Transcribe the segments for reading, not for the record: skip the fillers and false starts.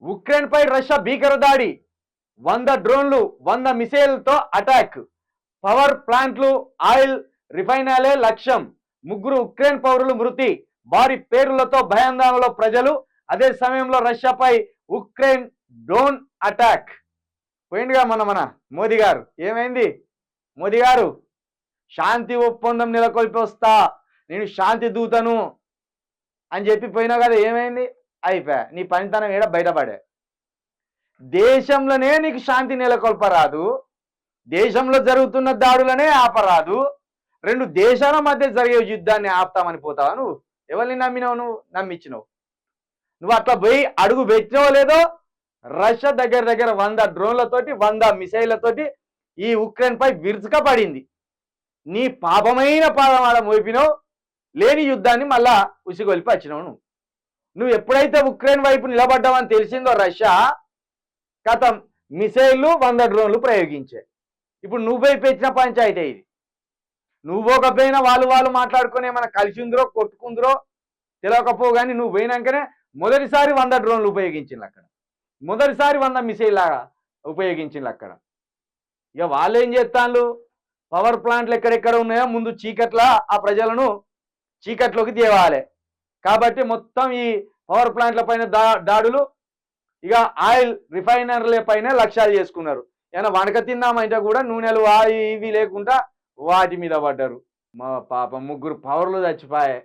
ఉక్రెయిన్పై Russia భీకర దాడి, 100 డ్రోన్లు 100 మిసైల్తో అటాక్, పవర్ ప్లాంట్లు ఆయిల్ రిఫైనరీలే లక్ష్యం, ముగ్గురు ఉక్రెయిన్ పౌరులు మృతి, భారీ పేరులతో భయాందోళనలో ప్రజలు. అదే సమయంలో రష్యాపై ఉక్రెయిన్ డ్రోన్ అటాక్. పోయిందిగా మన మోదీ గారు. ఏమైంది మోదీ గారు? శాంతి ఒప్పందం నెలకొల్పి వస్తా, నేను శాంతి దూతను అని చెప్పి పోయినా కదా, ఏమైంది? అయిపోయా, నీ పనితనం ఏడ బయటపడే. దేశంలోనే నీకు శాంతి నెలకొల్పరాదు, దేశంలో జరుగుతున్న దాడులనే ఆపరాదు, రెండు దేశాల మధ్య జరిగే యుద్ధాన్ని ఆపుతామని పోతావా నువ్వు? ఎవరిని నమ్మినావు? నువ్వు నమ్మించినావు. నువ్వు అట్లా పోయి అడుగు పెట్టినవో లేదో, రష్యా దగ్గర 100 డ్రోన్లతోటి 100 మిసైళ్లతోటి ఈ ఉక్రెయిన్పై విరుచుక పడింది. నీ పాపమైన పాదం ఆడ మోపినావు, లేని యుద్ధాన్ని మళ్ళా ఉసిగొలిపి వచ్చినావు. నువ్వు ఎప్పుడైతే ఉక్రెయిన్ వైపు నిలబడ్డావని తెలిసిందో రష్యా, కథం మిసైళ్ళు 100 డ్రోన్లు ప్రయోగించే. ఇప్పుడు నువ్వై పెట్టిన పంచాయతీ ఇది. నువ్వోకపోయినా వాళ్ళు మాట్లాడుకుని ఏమైనా కలిసి ఉందిరో కొట్టుకుందిరో తెలియకపో, కానీ నువ్వు పోయినాకనే మొదటిసారి 100 డ్రోన్లు ఉపయోగించింది అక్కడ, మొదటిసారి 100 మిసైల్ లాగా ఉపయోగించింది అక్కడ. ఇక వాళ్ళు ఏం చేస్తాను, పవర్ ప్లాంట్లు ఎక్కడెక్కడ ఉన్నాయో ముందు చీకట్ల ఆ ప్రజలను చీకట్లోకి తేవాలి. కాబట్టి మొత్తం ఈ పవర్ ప్లాంట్ల పైన దాడులు, ఇక ఆయిల్ రిఫైనరీల పైన లక్ష్యాలు చేసుకున్నారు. ఏమైనా వణక తిన్నామంటే కూడా నూనెలు ఇవి లేకుండా వాటి మీద పడ్డారు. మా పాపం ముగ్గురు పవర్లు చచ్చిపోయాయి.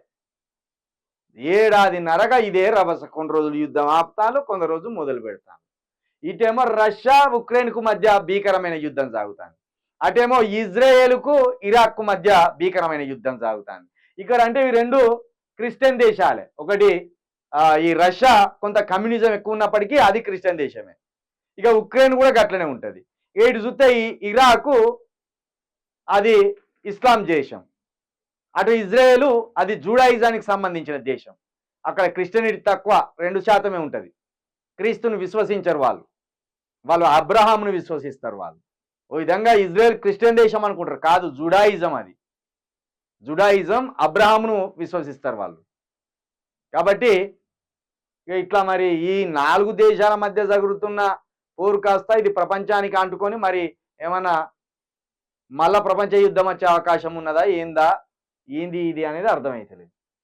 ఏడాదిన్నరగా ఇదే రభస. కొన్ని రోజులు యుద్ధం ఆపుతాను, కొంత రోజు మొదలు పెడతాను. ఇటేమో రష్యా ఉక్రెయిన్కు మధ్య భీకరమైన యుద్ధం సాగుతాను, అటేమో ఇజ్రాయేల్కు ఇరాక్కు మధ్య భీకరమైన యుద్ధం సాగుతాను. ఇక్కడ అంటే ఈ రెండు క్రిస్టియన్ దేశాలే. ఒకటి ఈ రష్యా కొంత కమ్యూనిజం ఎక్కువ ఉన్నప్పటికీ అది క్రిస్టియన్ దేశమే. ఇక ఉక్రెయిన్ కూడా గట్లనే ఉంటుంది. ఏడు చూస్తే ఈ ఇరాకు అది ఇస్లాం దేశం, అటు ఇజ్రాయేలు అది జూడాయిజానికి సంబంధించిన దేశం. అక్కడ క్రిస్టియనిటీ తక్కువ, 2% ఉంటుంది. క్రీస్తుని విశ్వసించరు వాళ్ళు అబ్రహామును విశ్వసిస్తారు. వాళ్ళు ఓ విధంగా ఇజ్రాయెల్ క్రిస్టియన్ దేశం అనుకుంటారు, కాదు, జుడాయిజం. అది జుడాయిజం, అబ్రహామును విశ్వసిస్తారు వాళ్ళు. కాబట్టి ఇట్లా మరి ఈ 4 దేశాల మధ్య జరుగుతున్న పోరు కాస్త ఇది ప్రపంచానికి అంటుకొని మరి ఏమన్నా మళ్ళా ప్రపంచ యుద్ధం వచ్చే అవకాశం ఉన్నదా, ఏంది ఇది అనేది అర్థమవుతలేదు.